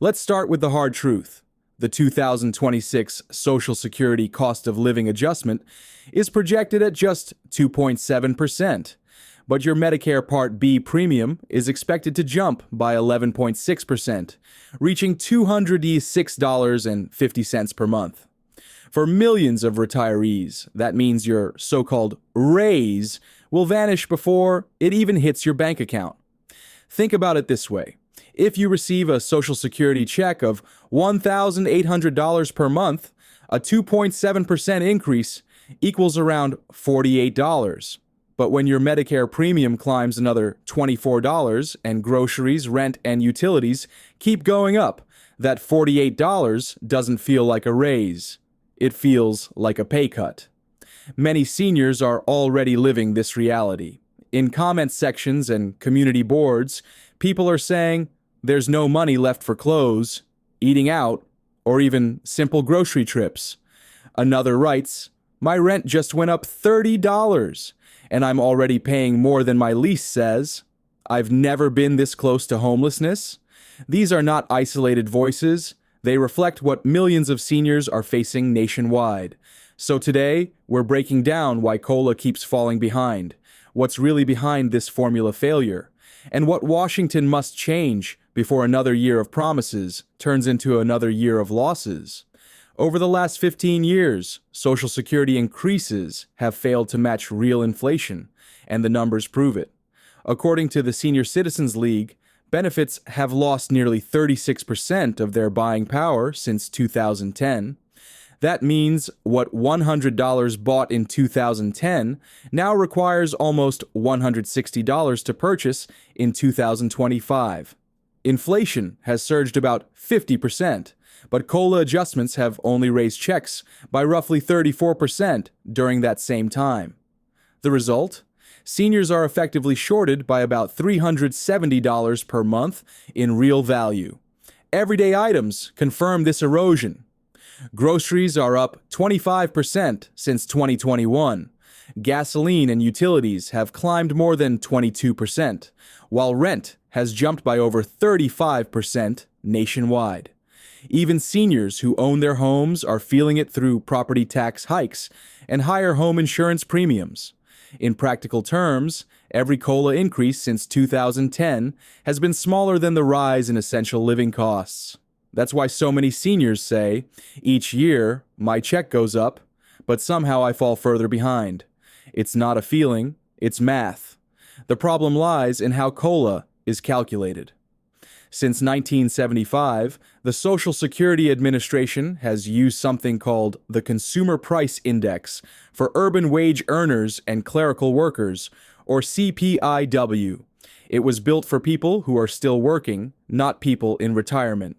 Let's start with the hard truth. The 2026 Social Security Cost of Living Adjustment is projected at just 2.7%, but your Medicare Part B premium is expected to jump by 11.6%, reaching $206.50 per month. For millions of retirees, that means your so-called raise will vanish before it even hits your bank account. Think about it this way. If you receive a Social Security check of $1,800 per month, a 2.7% increase equals around $48. But when your Medicare premium climbs another $24 and groceries, rent, and utilities keep going up, that $48 doesn't feel like a raise. It feels like a pay cut. Many seniors are already living this reality. In comment sections and community boards, people are saying there's no money left for clothes, eating out, or even simple grocery trips. Another writes, "My rent just went up $30, and I'm already paying more than my lease says. I've never been this close to homelessness." These are not isolated voices. They reflect what millions of seniors are facing nationwide. So today, we're breaking down why COLA keeps falling behind, what's really behind this formula failure, and what Washington must change before another year of promises turns into another year of losses. Over the last 15 years, Social Security increases have failed to match real inflation, and the numbers prove it. According to the Senior Citizens League, benefits have lost nearly 36% of their buying power since 2010. That means what $100 bought in 2010 now requires almost $160 to purchase in 2025. Inflation has surged about 50%, but COLA adjustments have only raised checks by roughly 34% during that same time. The result? Seniors are effectively shorted by about $370 per month in real value. Everyday items confirm this erosion. Groceries are up 25% since 2021. Gasoline and utilities have climbed more than 22%, while rent has jumped by over 35% nationwide. Even seniors who own their homes are feeling it through property tax hikes and higher home insurance premiums. In practical terms, every COLA increase since 2010 has been smaller than the rise in essential living costs. That's why so many seniors say, each year, my check goes up, but somehow I fall further behind. It's not a feeling, it's math. The problem lies in how COLA is calculated. Since 1975, the Social Security Administration has used something called the Consumer Price Index for urban wage earners and clerical workers, or CPI-W. It was built for people who are still working, not people in retirement.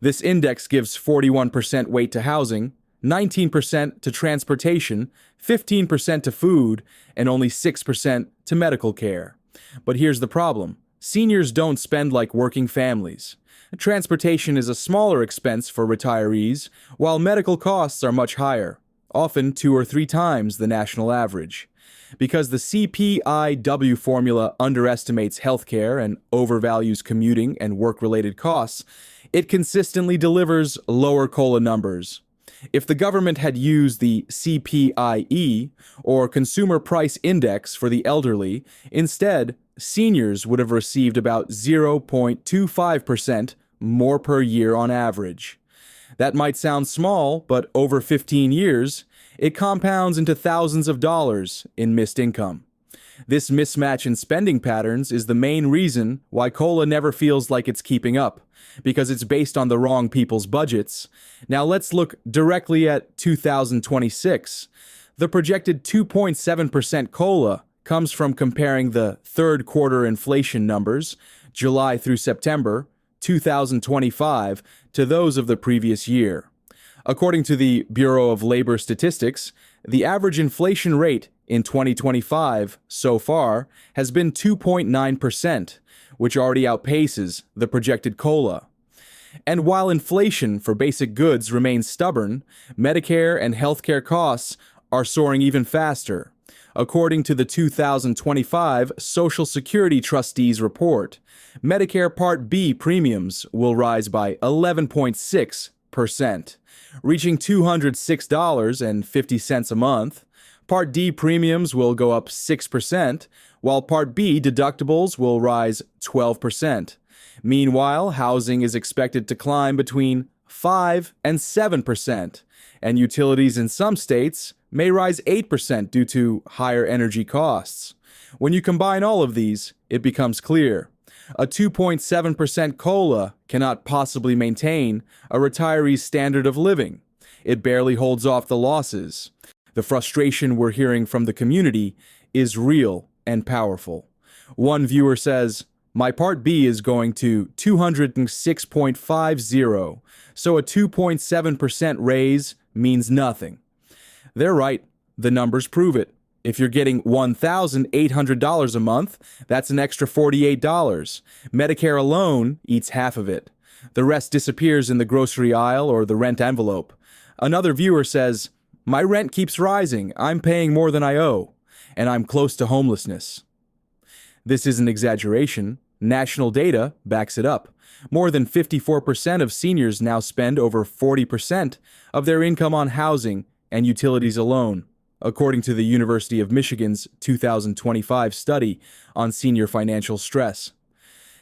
This index gives 41% weight to housing, 19% to transportation, 15% to food, and only 6% to medical care. But here's the problem. Seniors don't spend like working families. Transportation is a smaller expense for retirees, while medical costs are much higher, often 2 or 3 times the national average. Because the CPI-W formula underestimates healthcare and overvalues commuting and work-related costs, it consistently delivers lower COLA numbers. If the government had used the CPI-E, or Consumer Price Index for the elderly, instead, seniors would have received about 0.25% more per year on average. That might sound small, but over 15 years, it compounds into thousands of dollars in missed income. This mismatch in spending patterns is the main reason why COLA never feels like it's keeping up, because it's based on the wrong people's budgets. Now let's look directly at 2026. The projected 2.7% COLA comes from comparing the third quarter inflation numbers, July through September 2025, to those of the previous year. According to the Bureau of Labor Statistics, the average inflation rate in 2025 so far has been 2.9%, which already outpaces the projected COLA. And while inflation for basic goods remains stubborn, Medicare and healthcare costs are soaring even faster. According to the 2025 Social Security Trustees Report, Medicare Part B premiums will rise by 11.6%, reaching $206.50 a month. Part D premiums will go up 6%, while Part B deductibles will rise 12%. Meanwhile, housing is expected to climb between 5 and 7%, and utilities in some states may rise 8% due to higher energy costs. When you combine all of these, it becomes clear. A 2.7% COLA cannot possibly maintain a retiree's standard of living. It barely holds off the losses. The frustration we're hearing from the community is real and powerful. One viewer says, "My Part B is going to 206.50, so a 2.7% raise means nothing." They're right. The numbers prove it. If you're getting $1,800 a month, that's an extra $48. Medicare alone eats half of it. The rest disappears in the grocery aisle or the rent envelope. Another viewer says, "My rent keeps rising. I'm paying more than I owe, and I'm close to homelessness." This isn't exaggeration. National data backs it up. More than 54% of seniors now spend over 40% of their income on housing and utilities alone, according to the University of Michigan's 2025 study on senior financial stress.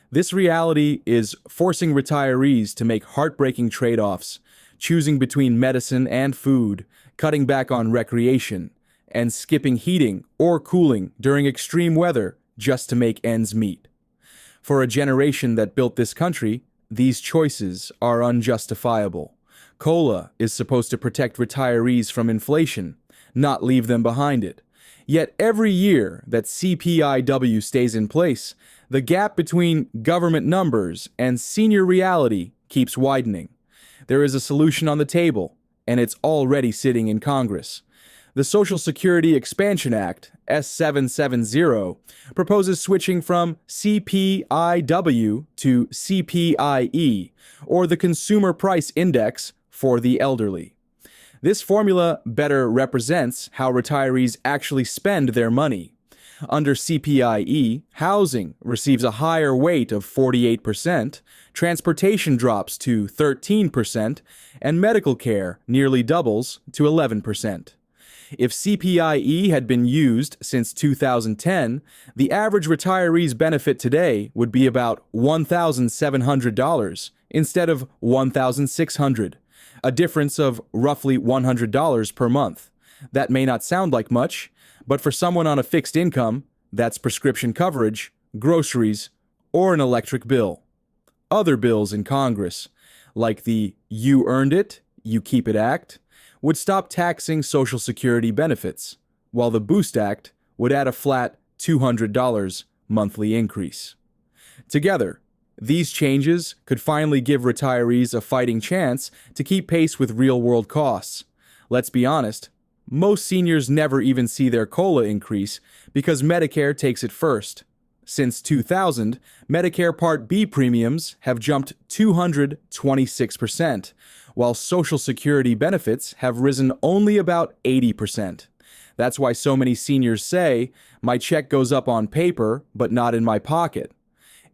This reality is forcing retirees to make heartbreaking trade-offs, choosing between medicine and food, cutting back on recreation, and skipping heating or cooling during extreme weather just to make ends meet. For a generation that built this country, these choices are unjustifiable. COLA is supposed to protect retirees from inflation, not leave them behind it. Yet every year that CPI-W stays in place, the gap between government numbers and senior reality keeps widening. There is a solution on the table, and it's already sitting in Congress. The Social Security Expansion Act, S770, proposes switching from CPI-W to CPI-E, or the Consumer Price Index for the elderly. This formula better represents how retirees actually spend their money. Under CPI-E, housing receives a higher weight of 48%, transportation drops to 13%, and medical care nearly doubles to 11%. If CPI-E had been used since 2010, the average retiree's benefit today would be about $1,700 instead of $1,600, a difference of roughly $100 per month. That may not sound like much, but for someone on a fixed income, that's prescription coverage, groceries, or an electric bill. Other bills in Congress, like the You Earned It, You Keep It Act, would stop taxing Social Security benefits, while the Boost Act would add a flat $200 monthly increase. Together, these changes could finally give retirees a fighting chance to keep pace with real-world costs. Let's be honest, most seniors never even see their COLA increase because Medicare takes it first. Since 2000, Medicare Part B premiums have jumped 226%, while Social Security benefits have risen only about 80%. That's why so many seniors say, "My check goes up on paper, but not in my pocket."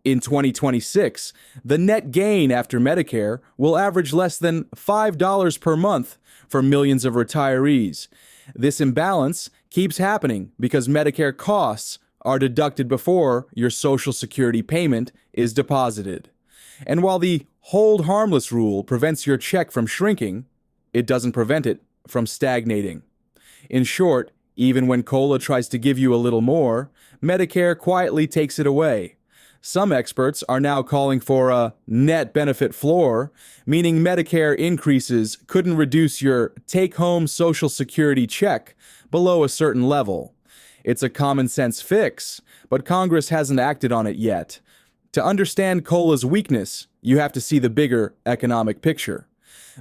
In 2026, the net gain after Medicare will average less than $5 per month for millions of retirees. This imbalance keeps happening because Medicare costs are deducted before your Social Security payment is deposited. And while the hold harmless rule prevents your check from shrinking, it doesn't prevent it from stagnating. In short, even when COLA tries to give you a little more, Medicare quietly takes it away. Some experts are now calling for a net benefit floor, meaning Medicare increases couldn't reduce your take-home Social Security check below a certain level. It's a common-sense fix, but Congress hasn't acted on it yet. To understand COLA's weakness, you have to see the bigger economic picture.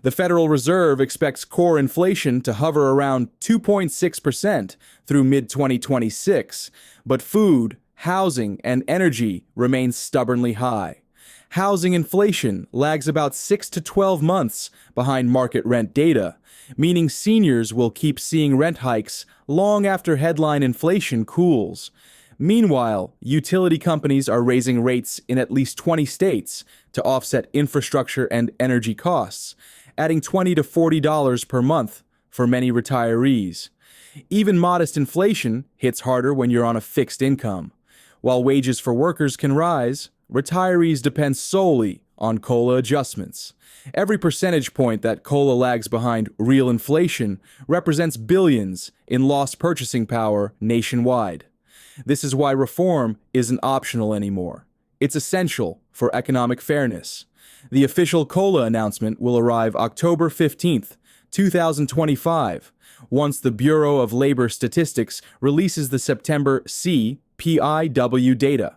The Federal Reserve expects core inflation to hover around 2.6% through mid-2026, but food, housing, and energy remain stubbornly high. Housing inflation lags about 6 to 12 months behind market rent data, meaning seniors will keep seeing rent hikes long after headline inflation cools. Meanwhile, utility companies are raising rates in at least 20 states to offset infrastructure and energy costs, adding $20 to $40 per month for many retirees. Even modest inflation hits harder when you're on a fixed income. While wages for workers can rise, retirees depend solely on COLA adjustments. Every percentage point that COLA lags behind real inflation represents billions in lost purchasing power nationwide. This is why reform isn't optional anymore. It's essential for economic fairness. The official COLA announcement will arrive October 15th, 2025, once the Bureau of Labor Statistics releases the September CPI-W data.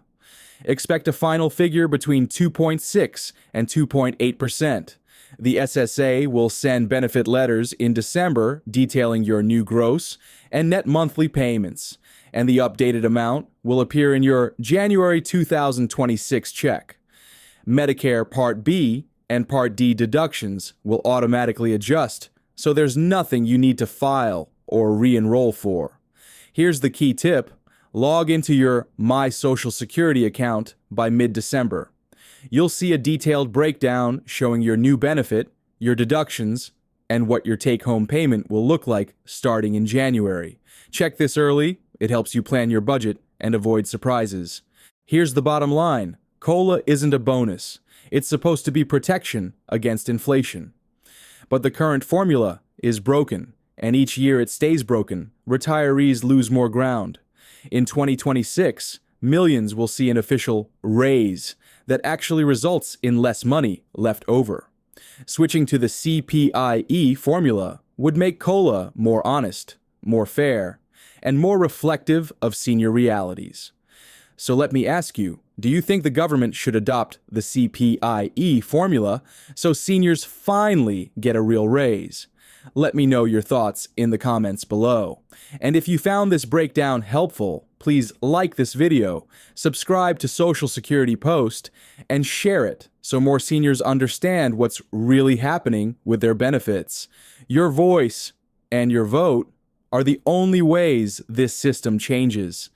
Expect a final figure between 2.6 and 2.8%. The SSA will send benefit letters in December detailing your new gross and net monthly payments, and the updated amount will appear in your January 2026 check. Medicare Part B and Part D deductions will automatically adjust, so there's nothing you need to file or re-enroll for. Here's the key tip. Log into your My Social Security account by mid-December. You'll see a detailed breakdown showing your new benefit, your deductions, and what your take-home payment will look like starting in January. Check this early. It helps you plan your budget and avoid surprises. Here's the bottom line. COLA isn't a bonus. It's supposed to be protection against inflation. But the current formula is broken, and each year it stays broken, retirees lose more ground. In 2026, millions will see an official raise that actually results in less money left over. Switching to the CPI-E formula would make COLA more honest, more fair, and more reflective of senior realities. So let me ask you, do you think the government should adopt the CPI-E formula so seniors finally get a real raise? Let me know your thoughts in the comments below. And if you found this breakdown helpful, please like this video, subscribe to Social Security Post, and share it so more seniors understand what's really happening with their benefits. Your voice and your vote are the only ways this system changes.